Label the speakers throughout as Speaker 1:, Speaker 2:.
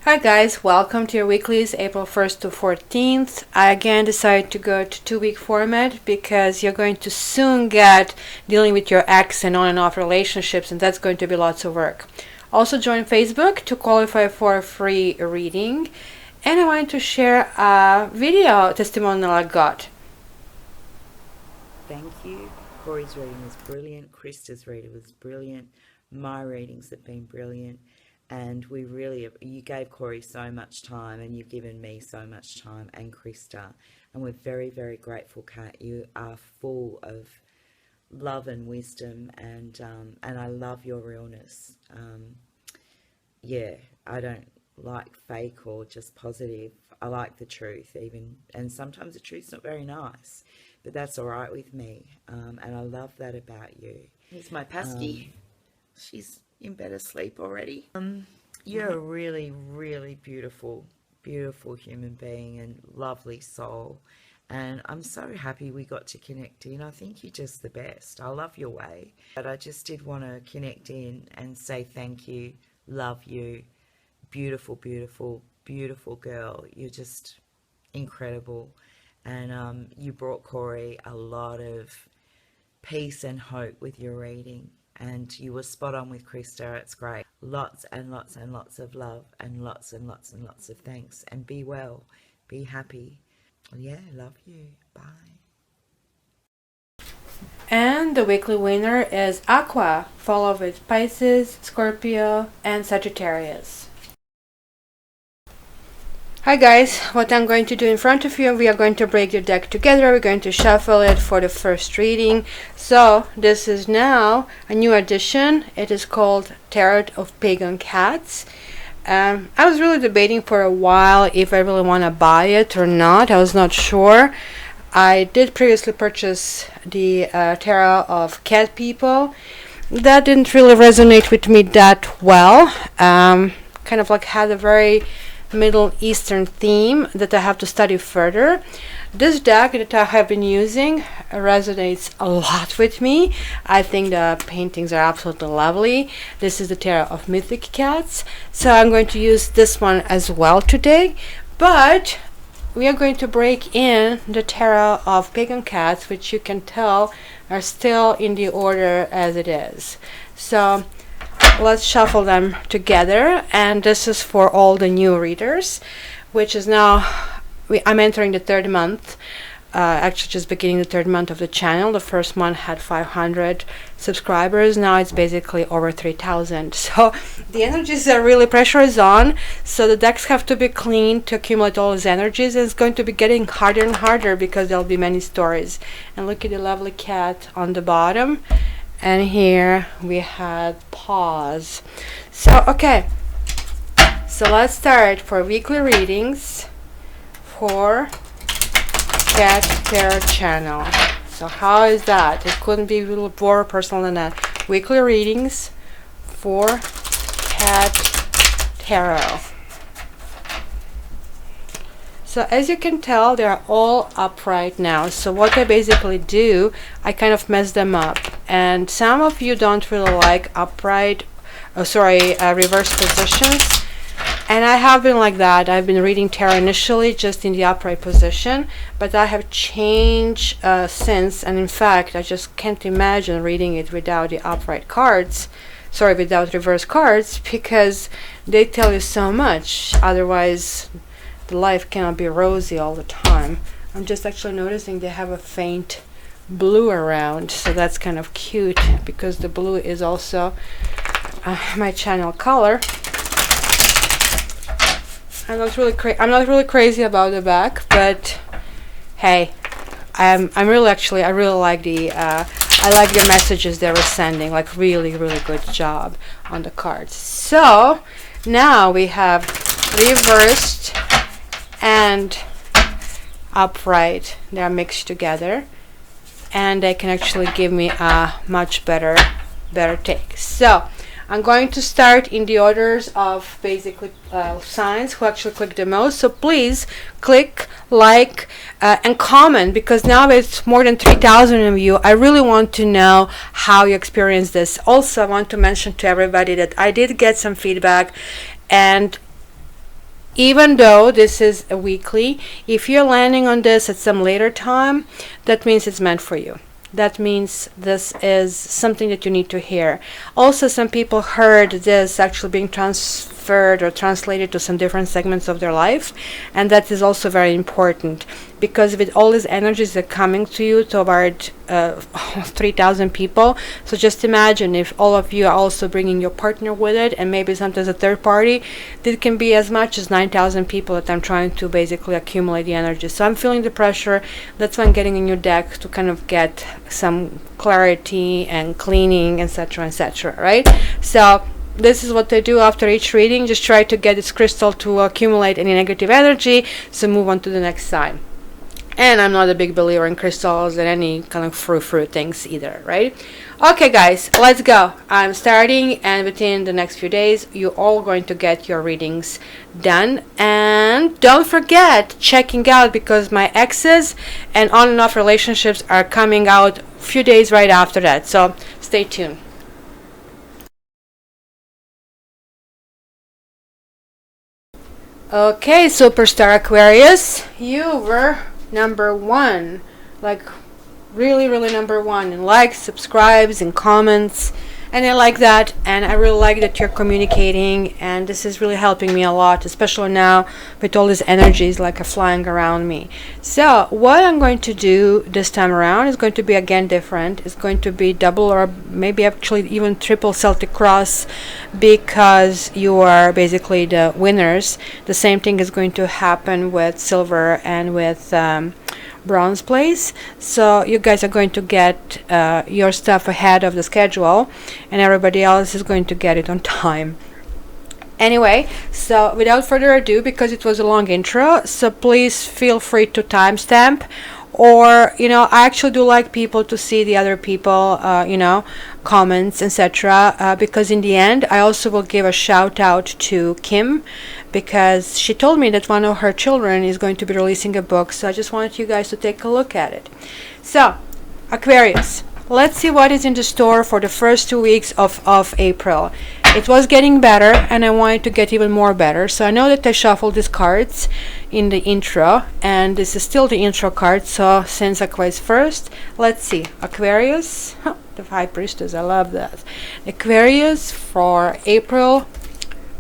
Speaker 1: Hi guys, welcome to your weeklies, April 1st to 14th. I again decided to go to 2-week format because you're going to soon get dealing with your ex and on and off relationships, and that's going to be lots of work. Also join Facebook to qualify for a free reading, and I wanted to share a video testimonial I got.
Speaker 2: Thank you. Corey's reading was brilliant. Krista's reading was brilliant. My readings have been brilliant. And you gave Corey so much time, and you've given me so much time, and Krista. And we're very, very grateful, Kat. You are full of love and wisdom, and I love your realness. I don't like fake or just positive. I like the truth, and sometimes the truth's not very nice, but that's all right with me. And I love that about you.
Speaker 3: Here's my pesky.
Speaker 2: She's in better sleep already. You're a really, really beautiful human being and lovely soul. And I'm so happy we got to connect in. I think you're just the best. I love your way. But I just did want to connect in and say thank you, love you, beautiful, beautiful, beautiful girl. You're just incredible. And you brought Corey a lot of peace and hope with your reading. And you were spot on with Krista. It's great. Lots and lots and lots of love, and lots and lots and lots of thanks. And be well, be happy. Yeah, love you. Bye.
Speaker 1: And the weekly winner is Aqua, followed with Pisces, Scorpio, and Sagittarius. Hi guys, what I'm going to do in front of you, we are going to break the deck together. We're going to shuffle it for the first reading. So this is now a new edition. It is called Tarot of Pagan Cats. I was really debating for a while if I really want to buy it or not. I was not sure. I did previously purchase the Tarot of Cat People. That didn't really resonate with me that well. Kind of like had a very Middle Eastern theme that I have to study further. This deck that I have been using resonates a lot with me. I think the paintings are absolutely lovely. This is the Tarot of Mythic Cats, so I'm going to use this one as well today. But we are going to break in the Tarot of Pagan Cats, which you can tell are still in the order as it is. So let's shuffle them together, and this is for all the new readers, which is now I'm entering the third month, actually just beginning the third month of the channel. The first month had 500 subscribers. Now it's basically over 3,000. So the energies are really, pressure is on, so the decks have to be cleaned to accumulate all those energies, and it's going to be getting harder and harder because there'll be many stories. And look at the lovely cat on the bottom. And here we had paws. So okay, so let's start for weekly readings for Cat Tarot channel. So how is that? It couldn't be a little more personal than that. Weekly readings for Cat Tarot. So as you can tell, they are all upright now. So what I basically do, I kind of mess them up. And some of you don't really like upright, reverse positions. And I have been like that. I've been reading tarot initially just in the upright position, but I have changed since. And in fact, I just can't imagine reading it without the upright cards. Without reverse cards, because they tell you so much. Otherwise, the life cannot be rosy all the time. I'm just actually noticing they have a faint blue around, so that's kind of cute because the blue is also my channel color. I'm not really crazy about the back, but hey, I really like the I like the messages they were sending. Like really good job on the cards. So now we have reversed and upright. They're mixed together, and they can actually give me a much better take. So I'm going to start in the orders of basically signs who actually click the most. So please click, like, and comment, because now it's more than 3,000 of you. I really want to know how you experience this. Also, I want to mention to everybody that I did get some feedback, and even though this is a weekly, if you're landing on this at some later time, that means it's meant for you. That means this is something that you need to hear. Also, some people heard this actually being transferred or translated to some different segments of their life, and that is also very important, because with all these energies that are coming to you toward 3,000 people. So just imagine if all of you are also bringing your partner with it, and maybe sometimes a third party. This can be as much as 9,000 people that I'm trying to basically accumulate the energy. So I'm feeling the pressure. That's why I'm getting a new deck to kind of get some clarity and cleaning, etc., etc., right? So this is what I do after each reading. Just try to get this crystal to accumulate any negative energy, so move on to the next side. And I'm not a big believer in crystals and any kind of fruit things either, right? Okay, guys, let's go. I'm starting, and within the next few days, you're all going to get your readings done. And don't forget checking out, because my exes and on and off relationships are coming out a few days right after that. So stay tuned. Okay, superstar Aquarius, you were number one, like really number one in likes, subscribes, and comments, and I like that, and I really like that you're communicating, and this is really helping me a lot, especially now with all these energies like flying around me. So what I'm going to do this time around is going to be again different. It's going to be double, or maybe actually even triple Celtic cross, because you are basically the winners. The same thing is going to happen with silver and with bronze place. So you guys are going to get your stuff ahead of the schedule, and everybody else is going to get it on time. Anyway, so without further ado, because it was a long intro, so please feel free to timestamp, or I actually do like people to see the other people comments, etc., because in the end I also will give a shout out to Kim, because she told me that one of her children is going to be releasing a book. So I just wanted you guys to take a look at it. So Aquarius, let's see what is in the store for the first 2 weeks of April. It was getting better, and I wanted to get even more better. So I know that I shuffled these cards in the intro, and this is still the intro card. So since Aquarius first, let's see. Aquarius, the High Priestess, I love that. Aquarius for April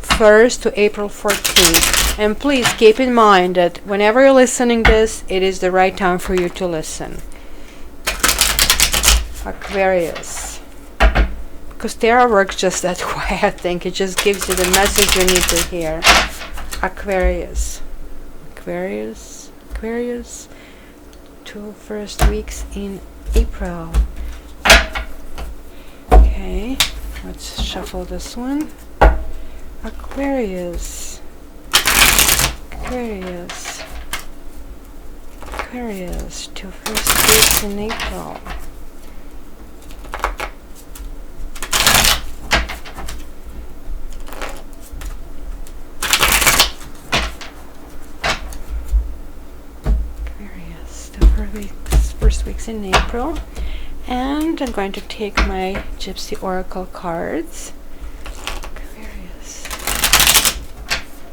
Speaker 1: 1st to April 14th. And please keep in mind that whenever you're listening this, it is the right time for you to listen. Aquarius. Because tarot works just that way, I think. It just gives you the message you need to hear. Aquarius. Aquarius. Aquarius. 2 first weeks in April. Okay. Let's shuffle this one. Aquarius. Aquarius. Aquarius. 2 first weeks in April. First weeks in April, and I'm going to take my Gypsy Oracle cards. Aquarius,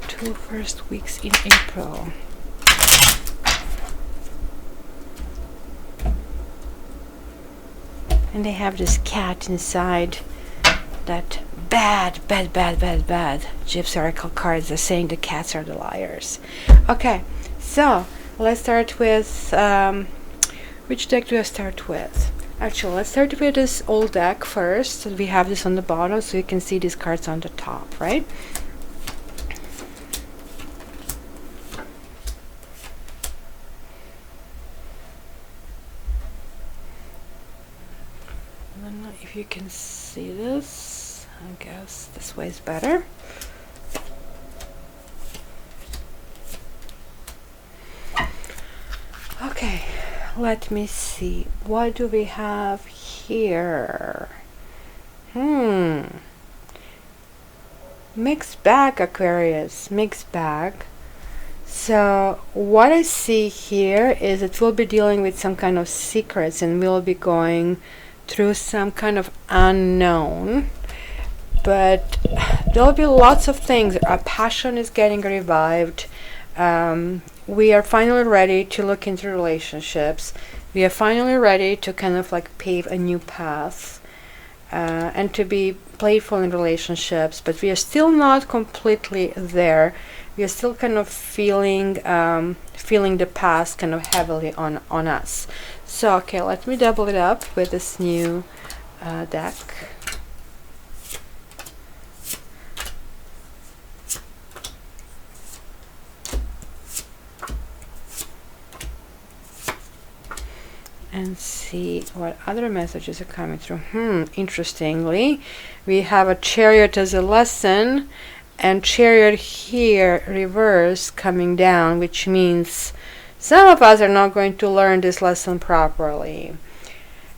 Speaker 1: 2 first weeks in April. And they have this cat inside. That bad Gypsy Oracle cards are saying the cats are the liars. Okay, so let's start with which deck do I start with? Actually, let's start with this old deck first. So we have this on the bottom, so you can see these cards on the top, right? I don't know if you can see this. I guess this way is better. Okay. Let me see. What do we have here? Mixed bag, Aquarius. Mixed bag. So what I see here is that we'll be dealing with some kind of secrets, and we'll be going through some kind of unknown. but there'll be lots of things. Our passion is getting revived. We are finally ready to look into relationships. We are finally ready to kind of like pave a new path, and to be playful in relationships, but we are still not completely there. We are still kind of feeling the past kind of heavily on us. So okay, let me double it up with this new deck. And see what other messages are coming through. Interestingly, we have a Chariot as a lesson, and Chariot here reverse coming down, which means some of us are not going to learn this lesson properly.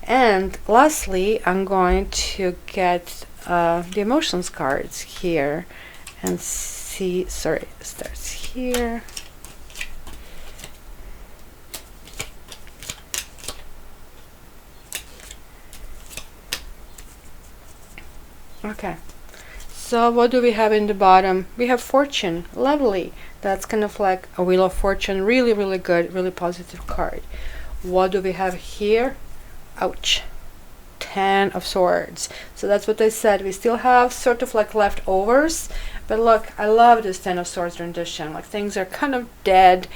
Speaker 1: And lastly, I'm going to get the emotions cards here and see. Sorry, it starts here. Okay, so what do we have in the bottom? We have Fortune. Lovely. That's kind of like a Wheel of Fortune. Really, really good, really positive card. What do we have here? Ouch. 10 of Swords. So that's what I said. We still have sort of like leftovers. But look, I love this 10 of Swords rendition. Like things are kind of dead,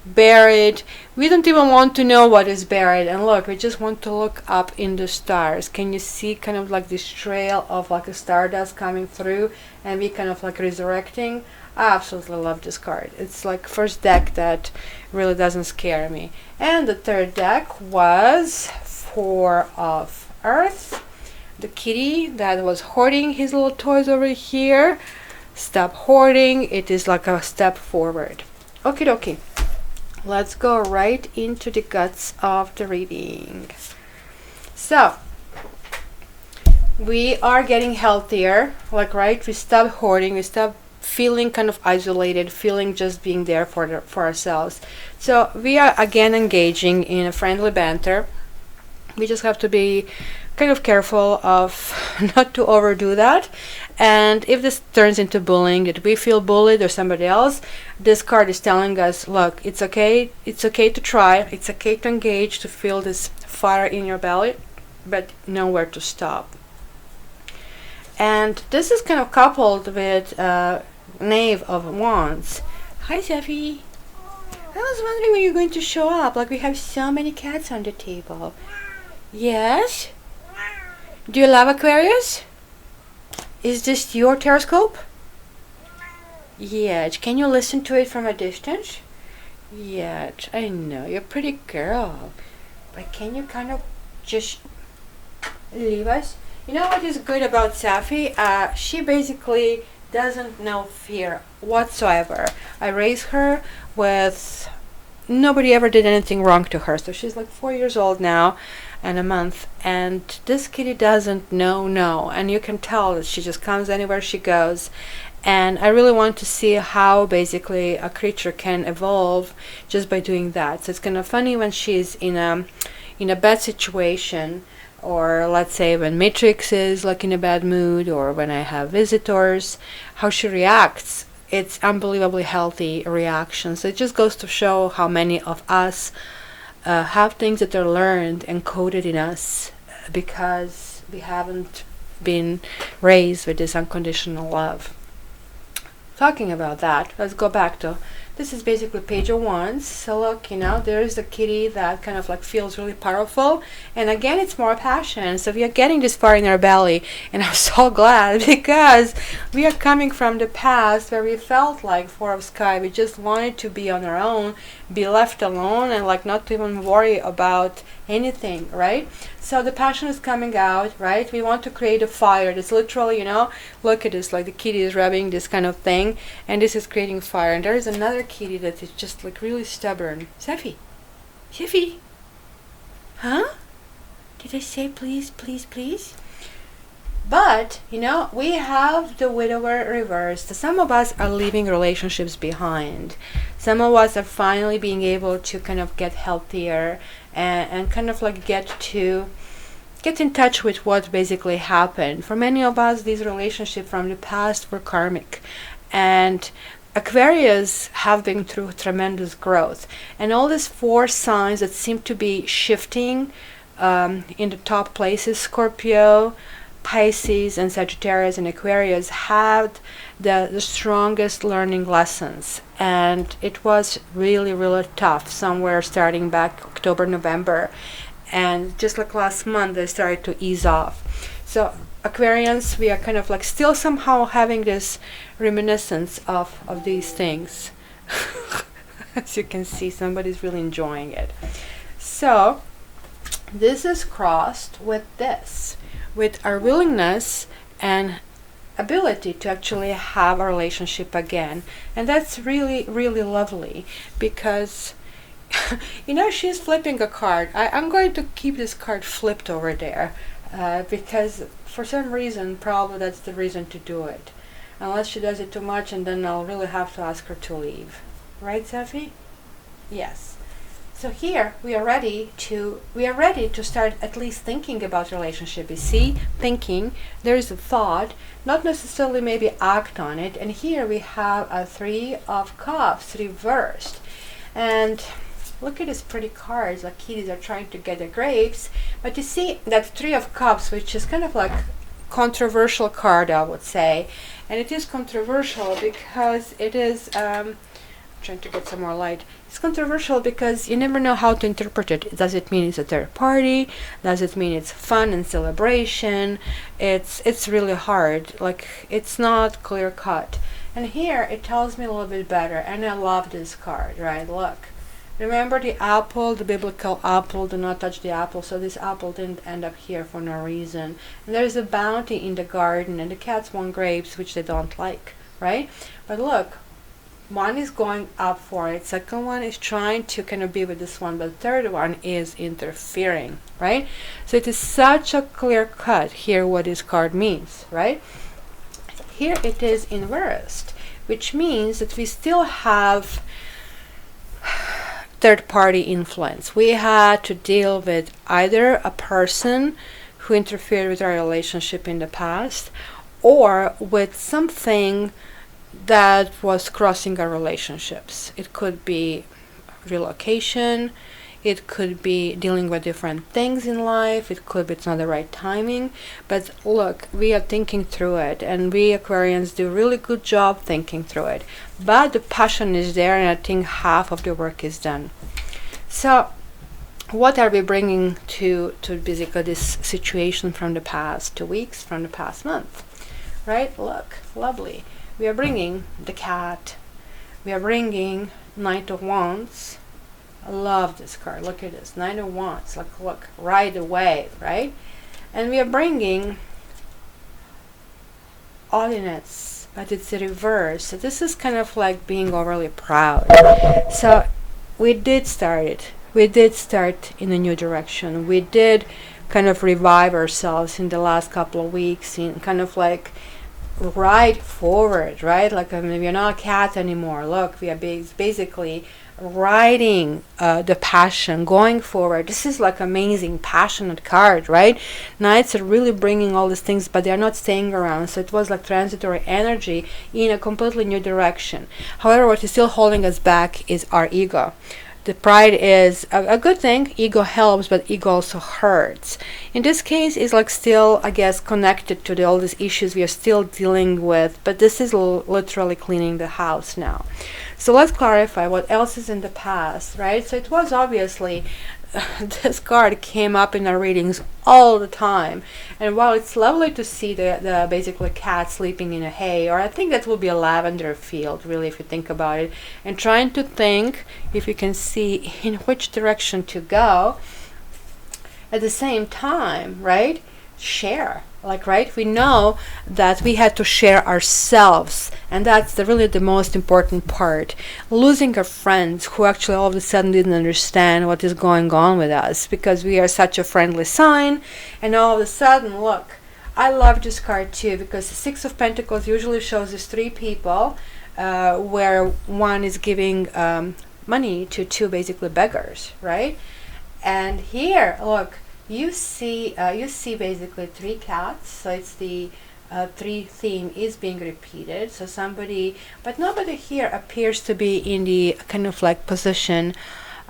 Speaker 1: buried. We don't even want to know what is buried. And look, we just want to look up in the stars. Can you see kind of like this trail of like a stardust coming through and we kind of like resurrecting? I absolutely love this card. It's like first deck that really doesn't scare me. And the third deck was 4 of Earth. The kitty that was hoarding his little toys over here. Stop hoarding. It is like a step forward. Okie dokie. Let's go right into the guts of the reading. So, we are getting healthier. Like, right? We stop hoarding. We stop feeling kind of isolated, feeling just being there for ourselves. So, we are again engaging in a friendly banter. We just have to be kind of careful of not to overdo that. And if this turns into bullying, that we feel bullied or somebody else, this card is telling us, look, it's okay to try, it's okay to engage, to feel this fire in your belly, but know where to stop. And this is kind of coupled with Knave of Wands. Hi, Zeffy. I was wondering when you're going to show up. Like, we have so many cats on the table. Yes? Do you love Aquarius? Is this your telescope? Yeah. Can you listen to it from a distance? Yeah, I know. You're a pretty girl. But can you kind of just leave us? You know what is good about Safi? She basically doesn't know fear whatsoever. I raised her with... Nobody ever did anything wrong to her. So she's like 4 years old now. And a month, and this kitty doesn't know no, and you can tell that she just comes anywhere she goes. And I really want to see how basically a creature can evolve just by doing that. So it's kind of funny when she's in a bad situation, or let's say when Matrix is like in a bad mood, or when I have visitors, how she reacts. It's unbelievably healthy reaction. So it just goes to show how many of us have things that are learned and coded in us because we haven't been raised with this unconditional love. Talking about that, let's go back to, this is basically Page of Wands. So look, there is the kitty that kind of like feels really powerful, and again it's more passion. So we are getting this fire in our belly, and I'm so glad because we are coming from the past where we felt like 4 of Sky, we just wanted to be on our own, be left alone, and like not to even worry about anything, right? So the passion is coming out, right? We want to create a fire. That's literally, look at this, like the kitty is rubbing this kind of thing, and this is creating fire. And there is another kitty that is just like really stubborn. Seffy, huh? Did I say please, please, please? But, we have the widower reversed. Some of us are leaving relationships behind. Some of us are finally being able to kind of get healthier and kind of like get to get in touch with what basically happened. For many of us, these relationships from the past were karmic, and Aquarius have been through tremendous growth, and all these 4 signs that seem to be shifting in the top places, Scorpio, Pisces, and Sagittarius and Aquarius, had the strongest learning lessons, and it was really, really tough somewhere starting back October, November, and just like last month they started to ease off. So Aquarians, we are kind of like still somehow having this reminiscence of these things. As you can see, somebody's really enjoying it. So this is crossed with this, with our willingness and ability to actually have a relationship again. And that's really, really lovely, because you know, she's flipping a card. I'm going to keep this card flipped over there, because for some reason, probably that's the reason to do it. Unless she does it too much, and then I'll really have to ask her to leave. Right, Safi? Yes. So here we are ready to start at least thinking about relationship. You see, thinking, there is a thought, not necessarily maybe act on it. And here we have a 3 of Cups reversed, and look at these pretty cards, like kitties are trying to get the grapes. But you see that 3 of Cups, which is kind of like controversial card, I would say. And it is controversial because it is, trying to get some more light. It's controversial because you never know how to interpret it. Does it mean it's a third party? Does it mean it's fun and celebration? It's really hard. Like, it's not clear cut. And here it tells me a little bit better. And I love this card, right? Look. Remember the apple, the biblical apple, do not touch the apple. So this apple didn't end up here for no reason. And there's a bounty in the garden, and the cats want grapes, which they don't like, right? But look, one is going up for it, second one is trying to kind of be with this one, but the third one is interfering, right? So it is such a clear cut here what this card means, right? Here it is inversed, which means that we still have third-party influence. We had to deal with either a person who interfered with our relationship in the past, or with something that was crossing our relationships. It could be relocation, it could be dealing with different things in life, it could be it's not the right timing. But look, we are thinking through it, and we Aquarians do a really good job thinking through it. But the passion is there, and I think half of the work is done. So what are we bringing to basically this situation from the past 2 weeks, from the past month? Right? Look, lovely. We are bringing the cat. We are bringing Knight of Wands. I love this card. Look at this. Knight of Wands. Look, right away, right? And we are bringing Audience, but it's the reverse. So this is kind of like being overly proud. So we did start it. We did start in a new direction. We did kind of revive ourselves in the last couple of weeks, in kind of like ride forward, right? Like, I mean, we're not a cat anymore. Look, we are basically riding the passion, going forward. This is like amazing, passionate card, right? Knights are really bringing all these things, but they're not staying around. So it was like transitory energy in a completely new direction. However, what is still holding us back is our ego. The pride is a good thing. Ego helps, but ego also hurts. In this case, it's like still, I guess, connected to all these issues we are still dealing with, but this is literally cleaning the house now. So let's clarify what else is in the past, right? So it was obviously, this card came up in our readings all the time. And while it's lovely to see the basically cat sleeping in a hay, or I think that will be a lavender field, really, if you think about it, and trying to think, if you can see, in which direction to go, at the same time, right? Share. Like, right, we know that we had to share ourselves, and that's really the most important part. Losing our friends who actually all of a sudden didn't understand what is going on with us, because we are such a friendly sign, and all of a sudden, look, I love this card too, because the Six of Pentacles usually shows us 3 people, where one is giving money to 2 basically beggars, right? And here, look, you see basically three cats. So it's the three theme is being repeated. So somebody, but nobody here appears to be in the kind of like position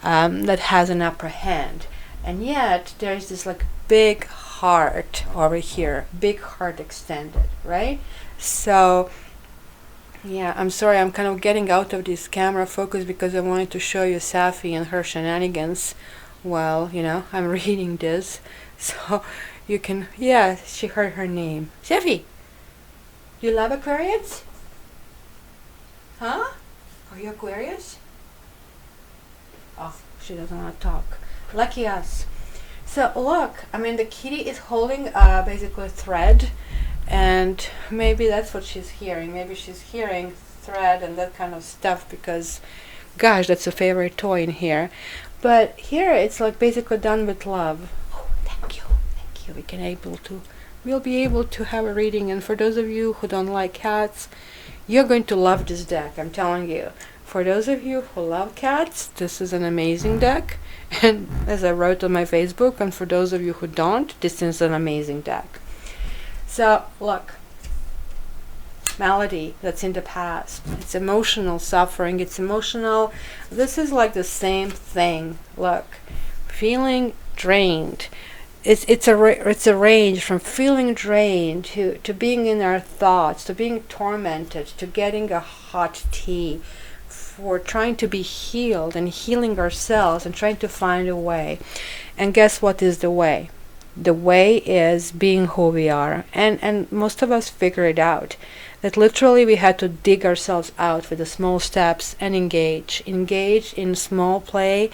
Speaker 1: that has an upper hand, and yet there's this like big heart over here, big heart extended, right? So yeah, I'm sorry, I'm kind of getting out of this camera focus because I wanted to show you Safi and her shenanigans while, I'm reading this. So you can, yeah, she heard her name. Safi, you love Aquarius? Huh? Are you Aquarius? Oh, she doesn't want to talk. Lucky us. So look, I mean, the kitty is holding basically a thread, and maybe that's what she's hearing. Maybe she's hearing thread and that kind of stuff because, gosh, that's a favorite toy in here. But here it's like basically done with love. Oh, thank you, thank you. We'll be able to have a reading. And for those of you who don't like cats, you're going to love this deck. I'm telling you. For those of you who love cats, this is an amazing deck. And as I wrote on my Facebook, and for those of you who don't, this is an amazing deck. So look, malady that's in the past. It's emotional suffering. It's emotional. This is like the same thing. Look, feeling drained. It's a range from feeling drained to being in our thoughts, to being tormented, to getting a hot tea, for trying to be healed and healing ourselves and trying to find a way. And guess what is the way? The way is being who we are. And most of us figure it out. That literally we had to dig ourselves out with the small steps and engage in small play.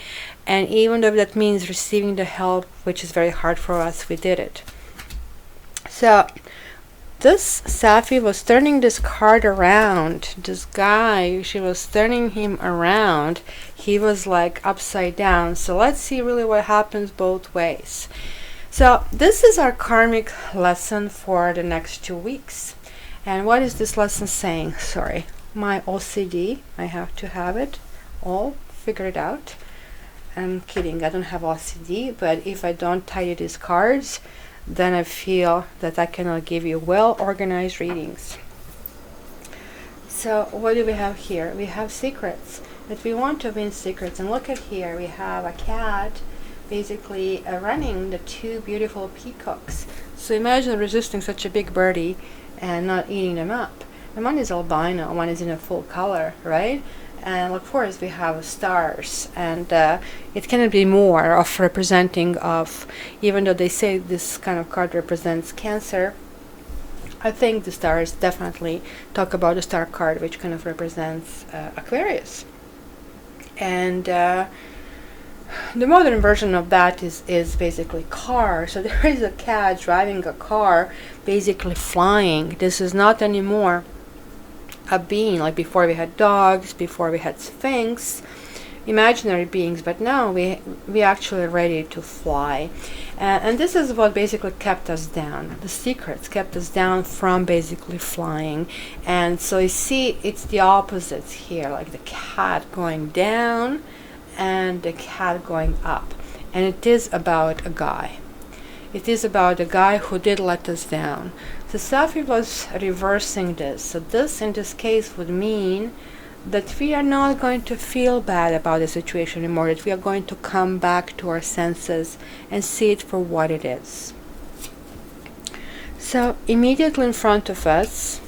Speaker 1: And even though that means receiving the help, which is very hard for us, we did it. So this Safi was turning this card around. This guy, she was turning him around. He was like upside down. So let's see really what happens both ways. So this is our karmic lesson for the next 2 weeks. And what is this lesson saying? Sorry, my OCD, I have to have it all figured out. I'm kidding, I don't have OCD, but if I don't tidy these cards, then I feel that I cannot give you well-organized readings. So what do we have here? We have secrets, that we want to win secrets. And look at here, we have a cat basically running the two beautiful peacocks. So imagine resisting such a big birdie and not eating them up. And one is albino, one is in a full color, right? And of course we have stars, and it cannot be more of representing of, even though they say this kind of card represents Cancer, I think the stars definitely talk about the star card, which kind of represents Aquarius. And the modern version of that is basically car. So there is a cat driving a car, basically flying. This is not anymore a being like before. We had dogs, before we had sphinx, imaginary beings, but now we actually are ready to fly. And this is what basically kept us down. The secrets kept us down from basically flying. And so you see, it's the opposites here, like the cat going down and the cat going up. And it is about a guy. It is about a guy who did let us down. So Safi was reversing this. So this, in this case, would mean that we are not going to feel bad about the situation anymore, that we are going to come back to our senses and see it for what it is. So immediately in front of us,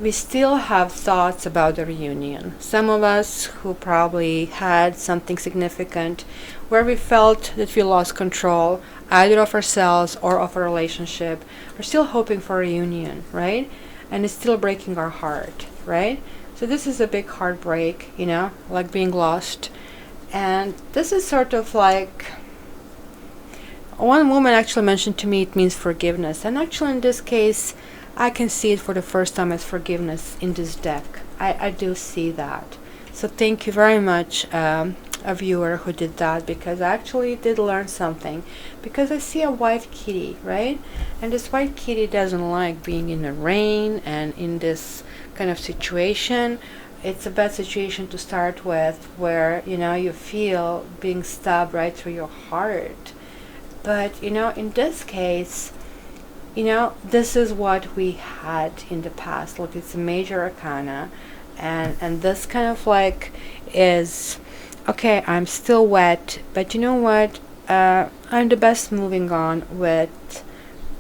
Speaker 1: we still have thoughts about the reunion. Some of us who probably had something significant where we felt that we lost control either of ourselves or of a relationship, are still hoping for a reunion, right? And it's still breaking our heart, right? So this is a big heartbreak, like being lost. And this is sort of like, one woman actually mentioned to me it means forgiveness. And actually in this case, I can see it for the first time as forgiveness in this deck. I do see that. So thank you very much, a viewer who did that, because I actually did learn something. Because I see a white kitty, right? And this white kitty doesn't like being in the rain and in this kind of situation. It's a bad situation to start with, where you feel being stabbed right through your heart. But in this case, this is what we had in the past. Look, it's a major arcana, and this kind of like is okay. I'm still wet, but you know what? I'm the best moving on with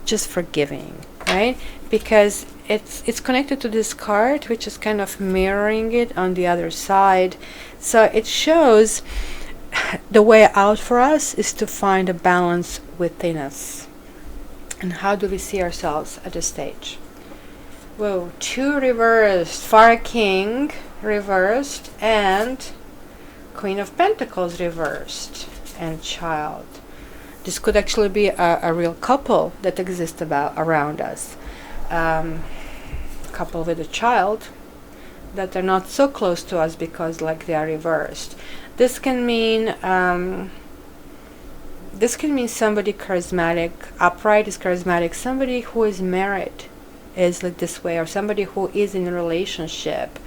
Speaker 1: just forgiving, right? Because it's connected to this card, which is kind of mirroring it on the other side. So it shows the way out for us is to find a balance within us. And how do we see ourselves at this stage? Whoa, 2 reversed, Fire King reversed, and Queen of Pentacles reversed, and Child. This could actually be a real couple that exists around us. Couple with a child that are not so close to us because like they are reversed. This can mean somebody charismatic. Upright is charismatic. Somebody who is married is like this way, or somebody who is in a relationship,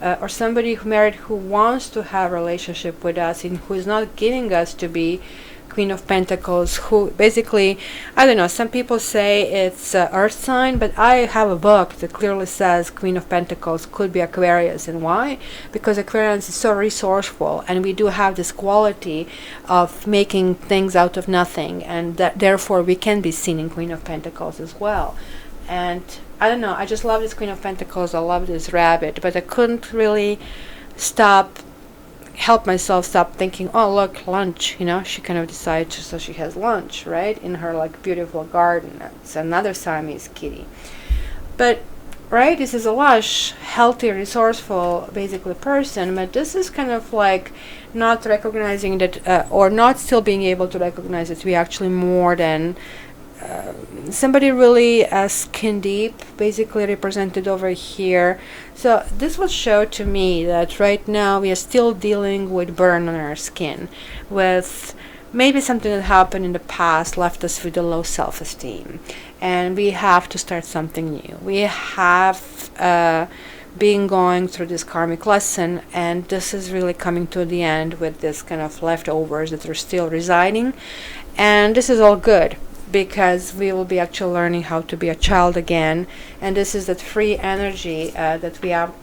Speaker 1: or somebody who married who wants to have a relationship with us and who is not giving us to be Queen of Pentacles, who basically, I don't know, some people say it's earth sign, but I have a book that clearly says Queen of Pentacles could be Aquarius. And why? Because Aquarius is so resourceful, and we do have this quality of making things out of nothing, and that therefore we can be seen in Queen of Pentacles as well. And I don't know, I just love this Queen of Pentacles. I love this rabbit, but I couldn't really help myself stop thinking, oh look, lunch, she kind of decides, so she has lunch, right, in her like beautiful garden. It's another Siamese kitty. But right, this is a lush, healthy, resourceful basically person, but this is kind of like not recognizing that, or not still being able to recognize that we actually more than somebody really skin deep, basically represented over here. So this will show to me that right now we are still dealing with burn on our skin, with maybe something that happened in the past left us with a low self-esteem, and we have to start something new. We have been going through this karmic lesson, and this is really coming to the end with this kind of leftovers that are still residing, and this is all good, because we will be actually learning how to be a child again. And this is that free energy that we have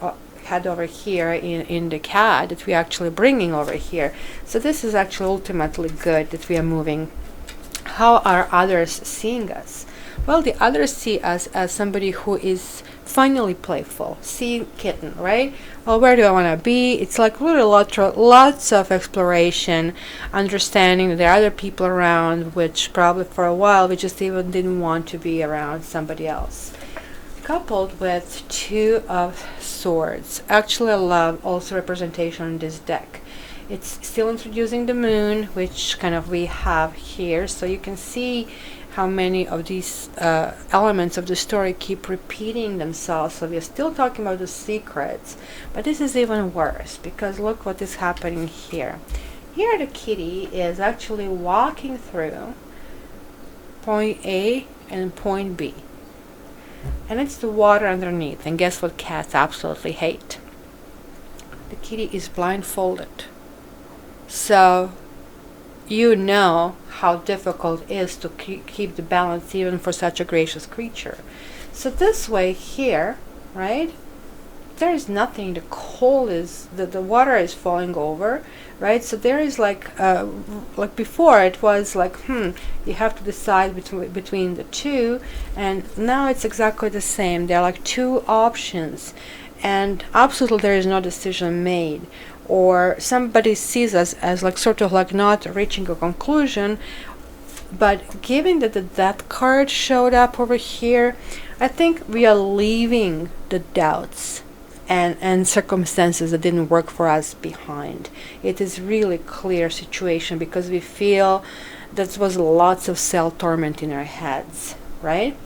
Speaker 1: had over here in the cat, that we are actually bringing over here. So this is actually ultimately good that we are moving. How are others seeing us? Well, the others see us as somebody who is finally playful. See kitten, right? Well, where do I want to be? It's like really lots of exploration, understanding that there are other people around, which probably for a while we just even didn't want to be around somebody else. Coupled with 2 of Swords. Actually, I love also representation in this deck. It's still introducing the moon, which kind of we have here, so you can see how many of these elements of the story keep repeating themselves. So we're still talking about the secrets, but this is even worse, because look what is happening here. Here the kitty is actually walking through point A and point B, and it's the water underneath. And guess what cats absolutely hate? The kitty is blindfolded. So you know how difficult it is to keep the balance even for such a gracious creature. So this way here, right, there is nothing. The coal is, the water is falling over, right? So there is like before it was like, you have to decide between the two, and now it's exactly the same. There are like 2 options, and absolutely there is no decision made. Or somebody sees us as like sort of like not reaching a conclusion. But given that the death card showed up over here, I think we are leaving the doubts and circumstances that didn't work for us behind. It is really clear situation, because we feel that was lots of self-torment in our heads, right?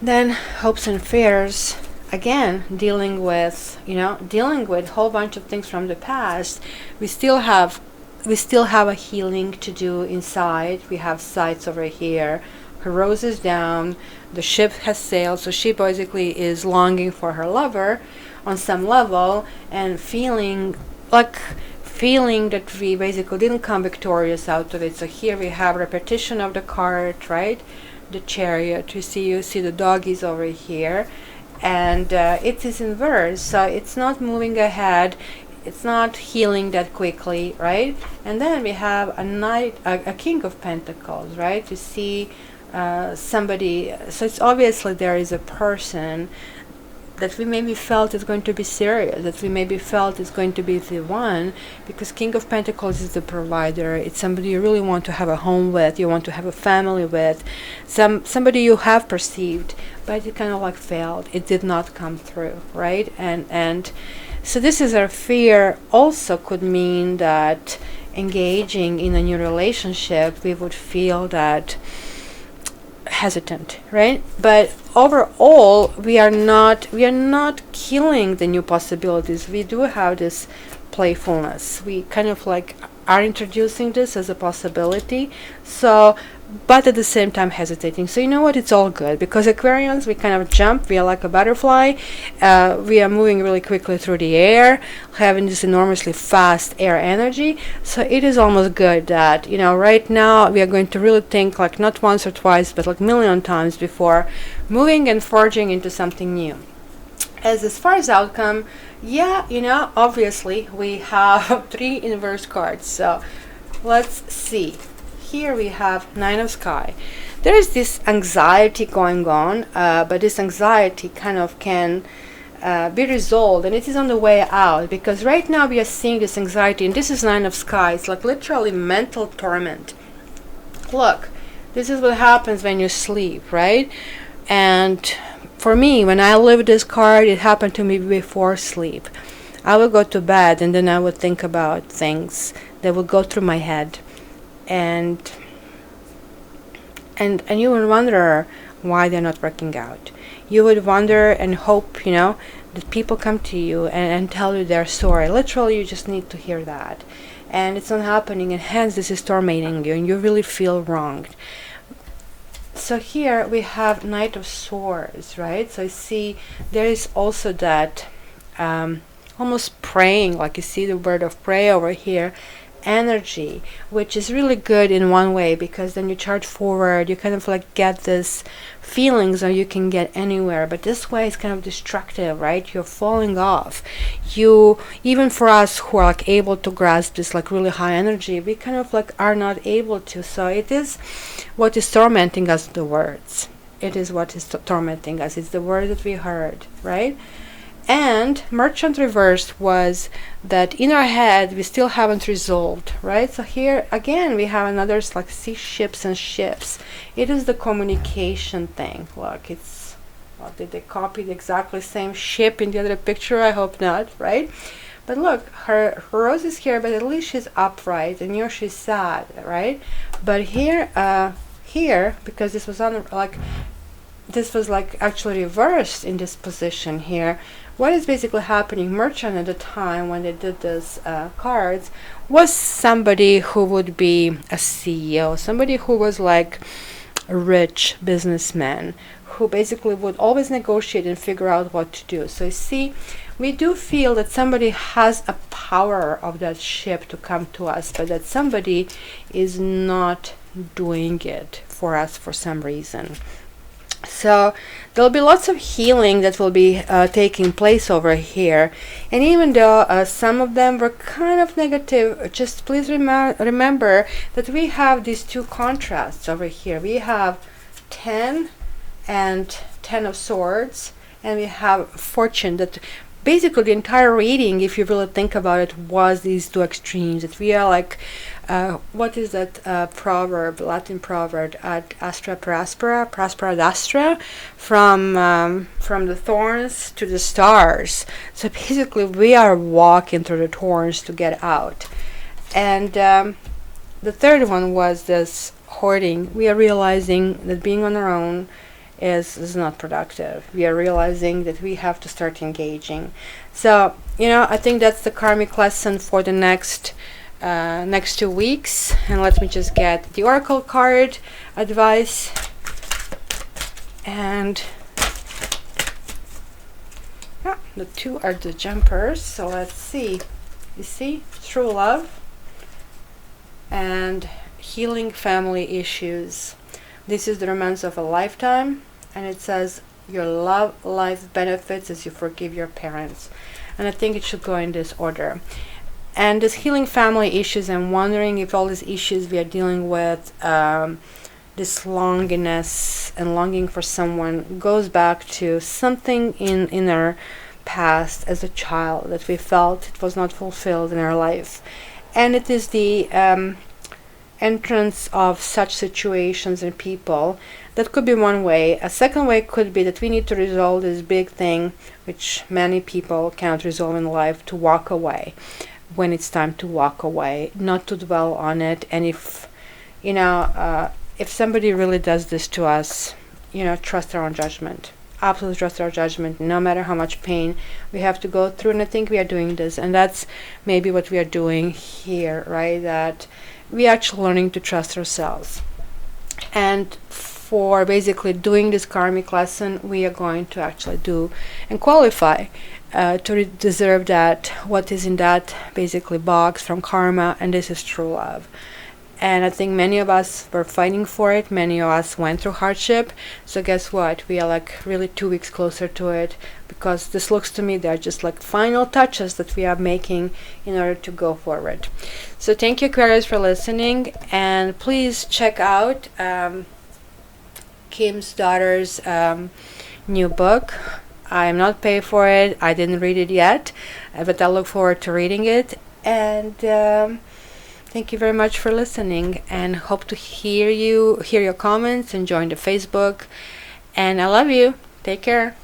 Speaker 1: Then hopes and fears. Again, dealing with a whole bunch of things from the past. We still have a healing to do inside. We have sights over here. Her rose is down. The ship has sailed, so she basically is longing for her lover on some level, and feeling feeling that we basically didn't come victorious out of it. So here we have repetition of the card, right? The Chariot. You see the doggies over here, and it is inverse, so it's not moving ahead. It's not healing that quickly, right? And then we have a King of Pentacles, right? You see somebody, so it's obviously there is a person that we maybe felt is going to be serious, that we maybe felt is going to be the one, because King of Pentacles is the provider. It's somebody you really want to have a home with, you want to have a family with, somebody you have perceived, but it kind of like failed. It did not come through, right? And so this is our fear. Also could mean that engaging in a new relationship, we would feel that hesitant, right? But overall, we are not killing the new possibilities. We do have this playfulness. We kind of like are introducing this as a possibility. So, but at the same time hesitating. So you know what? It's all good, because Aquarians, we kind of jump. We are like a butterfly. We are moving really quickly through the air, having this enormously fast air energy. So it is almost good that, you know, right now we are going to really think like not once or twice, but like a million times before moving and forging into something new. As far as outcome, yeah, you know, obviously we have 3 inverse cards. So let's see. Here we have Nine of Sky. There is this anxiety going on, but this anxiety kind of can be resolved, and it is on the way out, because right now we are seeing this anxiety, and this is Nine of Sky. It's like literally mental torment. Look, this is what happens when you sleep, right? And for me, when I lived this card, it happened to me before sleep. I would go to bed, and then I would think about things that would go through my head. And you would wonder why they're not working out. You would wonder and hope, you know, that people come to you and tell you their story. Literally, you just need to hear that. And it's not happening, and hence this is tormenting you, and you really feel wronged. So here we have Knight of Swords, right? So you see there is also that almost praying, like you see the word of pray over here, energy, which is really good in one way, because then you charge forward, you kind of like get this feelings, or you can get anywhere. But this way is kind of destructive, right? You're falling off. You, even for us who are like able to grasp this like really high energy, we kind of like are not able to. So it is what is tormenting us, the words. It is what is tormenting us. It's the word that we heard, right? And Merchant reversed was that in our head we still haven't resolved, right? So here again we have another like sea ships and ships. It is the communication thing. Look, it's, well, did they copy the exactly same ship in the other picture? I hope not, right? But look, her rose is here, but at least she's upright, and here she's sad, right? But here here, because this was on like this was like actually reversed in this position here. What is basically happening, Merchant at the time when they did this cards was somebody who would be a CEO, somebody who was like a rich businessman, who basically would always negotiate and figure out what to do. So you see, we do feel that somebody has a power of that ship to come to us, but that somebody is not doing it for us for some reason. So there'll be lots of healing that will be taking place over here. And even though some of them were kind of negative, just please remember that we have these 2 contrasts over here. We have 10 and 10 of Swords, and we have Fortune. That basically the entire reading, if you really think about it, was these 2 extremes. That we are like, what is that proverb, Latin proverb, ad astra per aspera, prospera ad astra, from the thorns to the stars. So basically we are walking through the thorns to get out. And the third one was this hoarding. We are realizing that being on our own is not productive. We are realizing that we have to start engaging. So, you know, I think that's the karmic lesson for the next 2 weeks. And let me just get the oracle card advice. And yeah, the 2 are the jumpers. So let's see. You see, true love and healing family issues. This is the romance of a lifetime, and it says your love life benefits as you forgive your parents. And I think it should go in this order. And this healing family issues, I'm wondering if all these issues we are dealing with, this longingness and longing for someone, goes back to something in our past as a child that we felt it was not fulfilled in our life. And it is the entrance of such situations and people. That could be one way. A second way could be that we need to resolve this big thing, which many people cannot resolve in life, to walk away when it's time to walk away, not to dwell on it. And if, if somebody really does this to us, trust our own judgment. Absolutely trust our judgment, no matter how much pain we have to go through. And I think we are doing this, and that's maybe what we are doing here, right? That we are actually learning to trust ourselves. And for basically doing this karmic lesson, we are going to actually do and qualify to deserve that, what is in that basically box from karma, and this is true love. And I think many of us were fighting for it. Many of us went through hardship. So guess what? We are like really 2 weeks closer to it, because this looks to me they're just like final touches that we are making in order to go forward. So thank you, Aquarius, for listening. And please check out Kim's daughter's new book. I am not paid for it. I didn't read it yet, but I look forward to reading it. And thank you very much for listening, and hope to hear your comments and join the Facebook. And I love you. Take care.